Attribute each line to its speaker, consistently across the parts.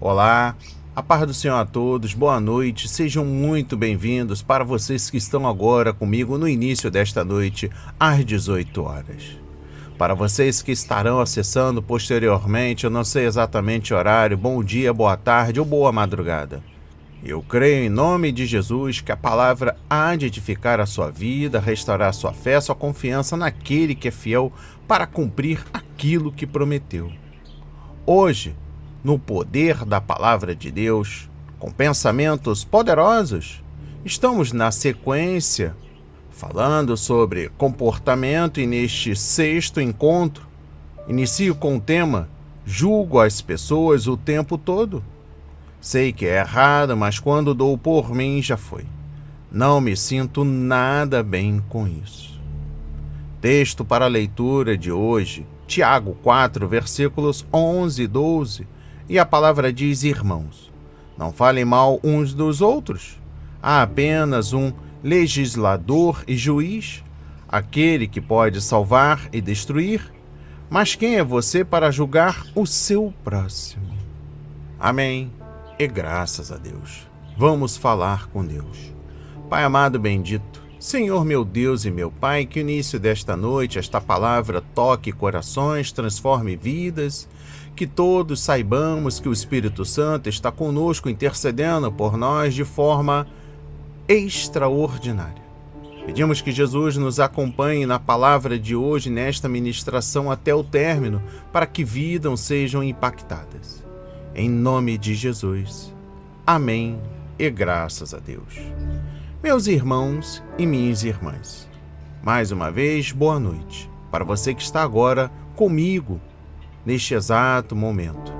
Speaker 1: Olá, a paz do Senhor a todos, boa noite, sejam muito bem-vindos para vocês que estão agora comigo no início desta noite, às 18 horas. Para vocês que estarão acessando posteriormente, eu não sei exatamente o horário, bom dia, boa tarde ou boa madrugada. Eu creio em nome de Jesus que a palavra há de edificar a sua vida, restaurar a sua fé, sua confiança naquele que é fiel para cumprir aquilo que prometeu. Hoje, no poder da palavra de Deus, com pensamentos poderosos, estamos na sequência falando sobre comportamento e neste sexto encontro, inicio com o tema julgo as pessoas o tempo todo. Sei que é errado, mas quando dou por mim já foi. Não me sinto nada bem com isso. Texto para a leitura de hoje, Tiago 4, versículos 11 e 12, e a palavra diz: irmãos, não falem mal uns dos outros. Há apenas um legislador e juiz, aquele que pode salvar e destruir. Mas quem é você para julgar o seu próximo? Amém. E graças a Deus. Vamos falar com Deus. Pai amado bendito, Senhor meu Deus e meu Pai, que o início desta noite, esta palavra toque corações, transforme vidas, que todos saibamos que o Espírito Santo está conosco intercedendo por nós de forma extraordinária. Pedimos que Jesus nos acompanhe na palavra de hoje, nesta ministração até o término, para que vidas sejam impactadas. Em nome de Jesus. Amém e graças a Deus. Meus irmãos e minhas irmãs, mais uma vez, boa noite para você que está agora comigo neste exato momento.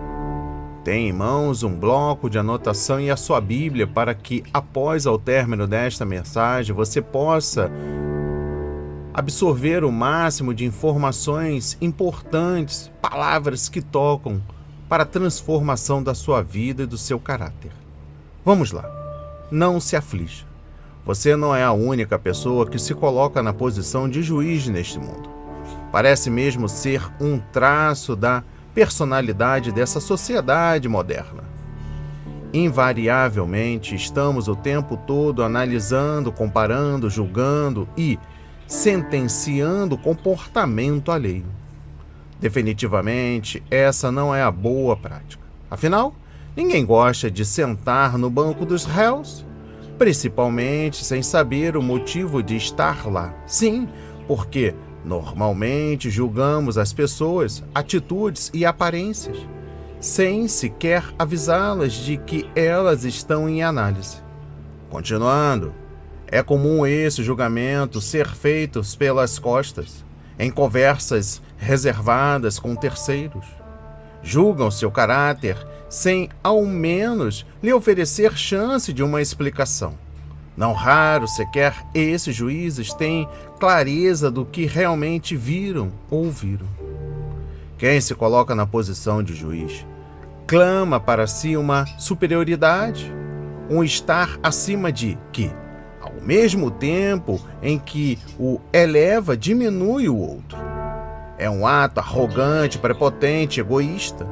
Speaker 1: Tem em mãos um bloco de anotação e a sua Bíblia para que, após ao término desta mensagem, você possa absorver o máximo de informações importantes, palavras que tocam para a transformação da sua vida e do seu caráter. Vamos lá. Não se aflija. Você não é a única pessoa que se coloca na posição de juiz neste mundo. Parece mesmo ser um traço da personalidade dessa sociedade moderna. Invariavelmente, estamos o tempo todo analisando, comparando, julgando e sentenciando o comportamento alheio. Definitivamente, essa não é a boa prática. Afinal, ninguém gosta de sentar no banco dos réus, principalmente sem saber o motivo de estar lá. Sim, porque normalmente julgamos as pessoas, atitudes e aparências, sem sequer avisá-las de que elas estão em análise. Continuando, é comum esse julgamento ser feito pelas costas, em conversas reservadas com terceiros. Julgam seu caráter sem, ao menos, lhe oferecer chance de uma explicação. Não raro, sequer esses juízes têm clareza do que realmente viram ou ouviram. Quem se coloca na posição de juiz clama para si uma superioridade, um estar acima de que, ao mesmo tempo em que o eleva, diminui o outro. É um ato arrogante, prepotente, egoísta.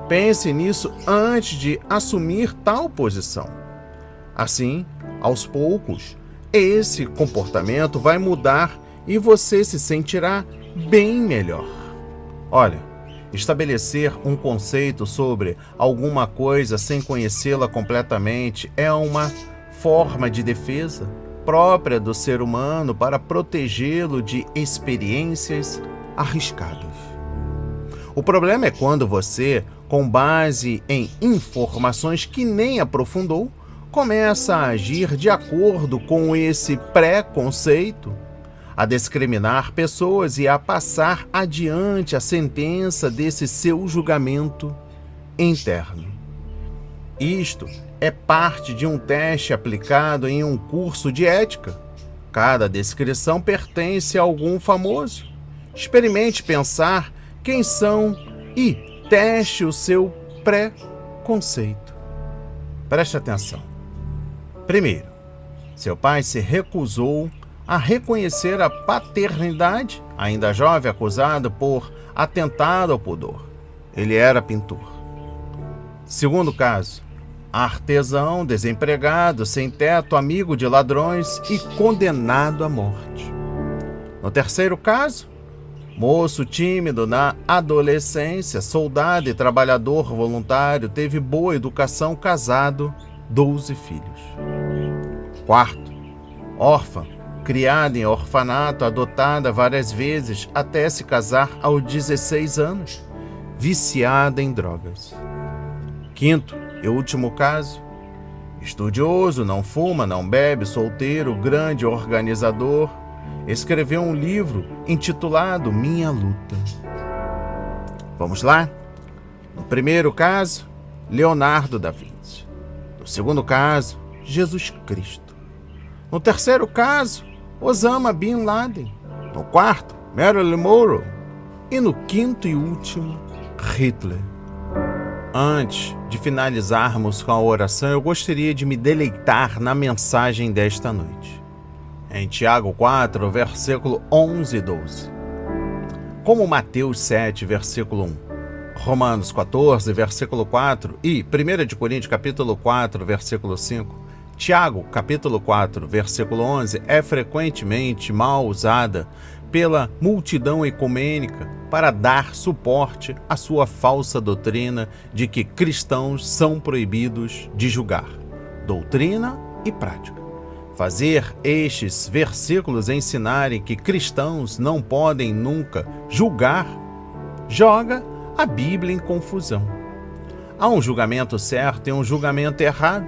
Speaker 1: Pense nisso antes de assumir tal posição. Assim, aos poucos, esse comportamento vai mudar e você se sentirá bem melhor. Olha, estabelecer um conceito sobre alguma coisa sem conhecê-la completamente é uma forma de defesa própria do ser humano para protegê-lo de experiências arriscadas. O problema é quando você, com base em informações que nem aprofundou, começa a agir de acordo com esse pré-conceito, a discriminar pessoas e a passar adiante a sentença desse seu julgamento interno. Isto é parte de um teste aplicado em um curso de ética. Cada descrição pertence a algum famoso. Experimente pensar quem são e teste o seu pré-conceito. Preste atenção. Primeiro, seu pai se recusou a reconhecer a paternidade, ainda jovem, acusado por atentado ao pudor. Ele era pintor. Segundo caso, artesão, desempregado, sem teto, amigo de ladrões e condenado à morte. No terceiro caso, moço tímido na adolescência, soldado e trabalhador voluntário, teve boa educação, casado, 12 filhos. Quarto, órfã, criada em orfanato, adotada várias vezes até se casar aos 16 anos, viciada em drogas. Quinto e último caso, estudioso, não fuma, não bebe, solteiro, grande organizador, escreveu um livro intitulado Minha Luta. Vamos lá? No primeiro caso, Leonardo da Vinci. No segundo caso, Jesus Cristo. No terceiro caso, Osama Bin Laden. No quarto, Marilyn Monroe. E no quinto e último, Hitler. Antes de finalizarmos com a oração, eu gostaria de me deleitar na mensagem desta noite. Em Tiago 4, versículo 11 e 12. Como Mateus 7, versículo 1, Romanos 14, versículo 4 e 1 de Coríntios, capítulo 4, versículo 5, Tiago, capítulo 4, versículo 11, é frequentemente mal usada pela multidão ecumênica para dar suporte à sua falsa doutrina de que cristãos são proibidos de julgar, doutrina e prática. Fazer estes versículos ensinarem que cristãos não podem nunca julgar, joga a Bíblia em confusão. Há um julgamento certo e um julgamento errado.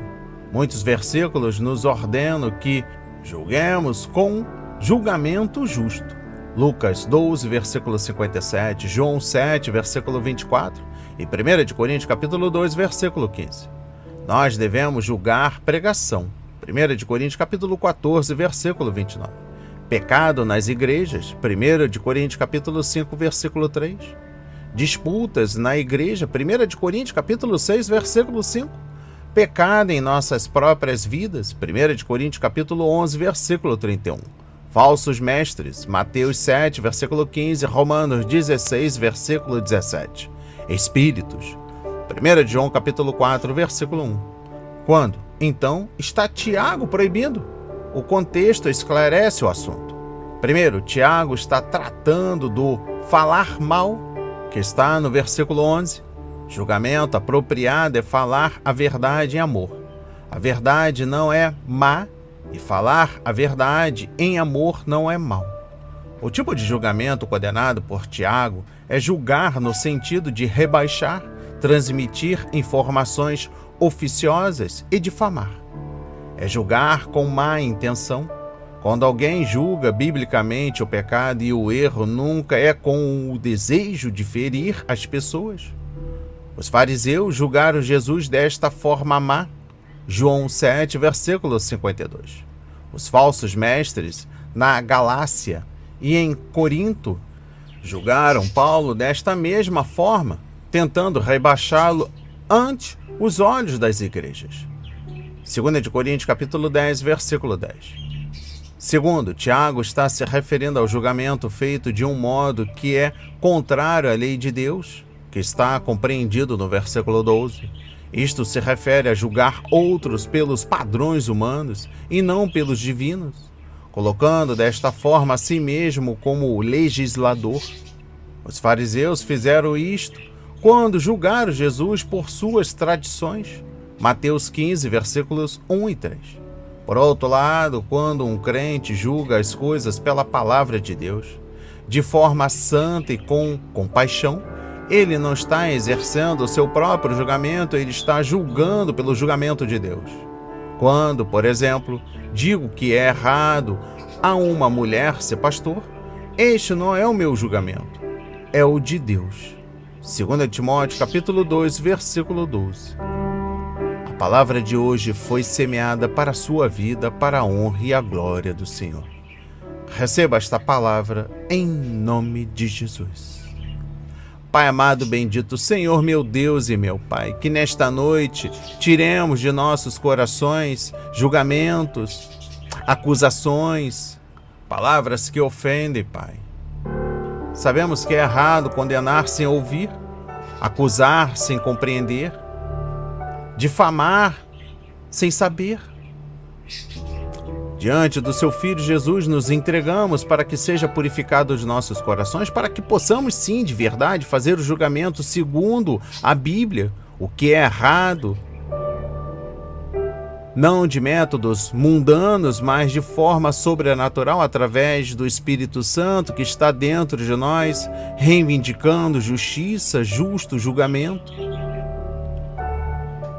Speaker 1: Muitos versículos nos ordenam que julguemos com julgamento justo. Lucas 12, versículo 57, João 7, versículo 24 e 1 de Coríntios, capítulo 2, versículo 15. Nós devemos julgar pregação. 1 de Coríntios, capítulo 14, versículo 29. Pecado nas igrejas. 1 de Coríntios, capítulo 5, versículo 3. Disputas na igreja. 1 de Coríntios, capítulo 6, versículo 5. Pecado em nossas próprias vidas. 1 de Coríntios, capítulo 11, versículo 31. Falsos mestres. Mateus 7, versículo 15. Romanos 16, versículo 17. Espíritos. 1 de João, capítulo 4, versículo 1. Quando, então, está Tiago proibindo? O contexto esclarece o assunto. Primeiro, Tiago está tratando do falar mal, que está no versículo 11. Julgamento apropriado é falar a verdade em amor. A verdade não é má e falar a verdade em amor não é mal. O tipo de julgamento condenado por Tiago é julgar no sentido de rebaixar, transmitir informações oficiosas e difamar. É julgar com má intenção. Quando alguém julga biblicamente o pecado e o erro, nunca é com o desejo de ferir as pessoas. Os fariseus julgaram Jesus desta forma má. João 7, versículo 52. Os falsos mestres na Galácia e em Corinto julgaram Paulo desta mesma forma, tentando rebaixá-lo ante os olhos das igrejas. 2 de Coríntios, capítulo 10, versículo 10. Segundo, Tiago está se referindo ao julgamento feito de um modo que é contrário à lei de Deus, que está compreendido no versículo 12. Isto se refere a julgar outros pelos padrões humanos e não pelos divinos, colocando desta forma a si mesmo como legislador. Os fariseus fizeram isto quando julgaram Jesus por suas tradições. Mateus 15, versículos 1 e 3. Por outro lado, quando um crente julga as coisas pela palavra de Deus, de forma santa e com compaixão, ele não está exercendo o seu próprio julgamento, ele está julgando pelo julgamento de Deus. Quando, por exemplo, digo que é errado a uma mulher ser pastor, este não é o meu julgamento, é o de Deus. 2 Timóteo, capítulo 2, versículo 12. A palavra de hoje foi semeada para a sua vida, para a honra e a glória do Senhor. Receba esta palavra em nome de Jesus. Pai amado, bendito Senhor, meu Deus e meu Pai, que nesta noite tiremos de nossos corações julgamentos, acusações, palavras que ofendem, Pai. Sabemos que é errado condenar sem ouvir, acusar sem compreender, difamar sem saber. Diante do seu Filho Jesus, nos entregamos para que seja purificado os nossos corações, para que possamos sim, de verdade, fazer o julgamento segundo a Bíblia, o que é errado, não de métodos mundanos, mas de forma sobrenatural, através do Espírito Santo que está dentro de nós, reivindicando justiça, justo julgamento.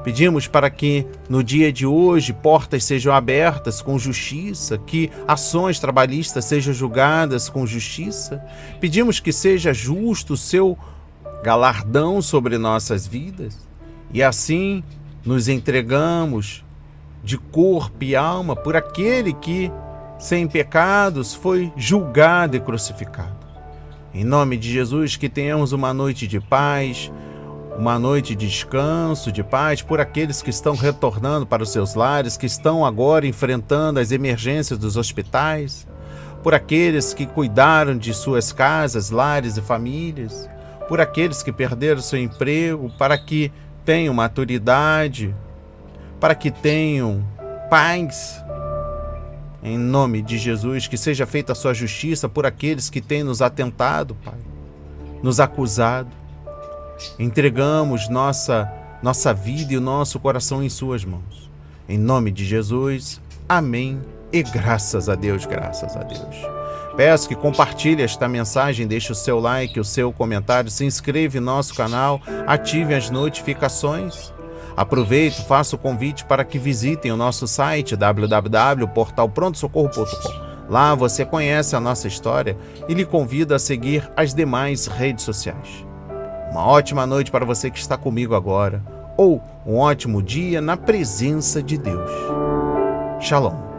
Speaker 1: Pedimos para que no dia de hoje portas sejam abertas com justiça, que ações trabalhistas sejam julgadas com justiça. Pedimos que seja justo o seu galardão sobre nossas vidas. E assim nos entregamos de corpo e alma por aquele que, sem pecados, foi julgado e crucificado. Em nome de Jesus, que tenhamos uma noite de paz, uma noite de descanso, de paz, por aqueles que estão retornando para os seus lares, que estão agora enfrentando as emergências dos hospitais, por aqueles que cuidaram de suas casas, lares e famílias, por aqueles que perderam seu emprego, para que tenham maturidade, para que tenham paz. Em nome de Jesus, que seja feita a sua justiça por aqueles que têm nos atentado, Pai, nos acusado. Entregamos nossa vida e o nosso coração em suas mãos. Em nome de Jesus, amém e graças a Deus, graças a Deus. Peço que compartilhe esta mensagem, deixe o seu like, o seu comentário, se inscreva em nosso canal, ative as notificações. Aproveito, faço o convite para que visitem o nosso site www.portalprontosocorro.com. Lá você conhece a nossa história e lhe convido a seguir as demais redes sociais. Uma ótima noite para você que está comigo agora, ou um ótimo dia na presença de Deus. Shalom.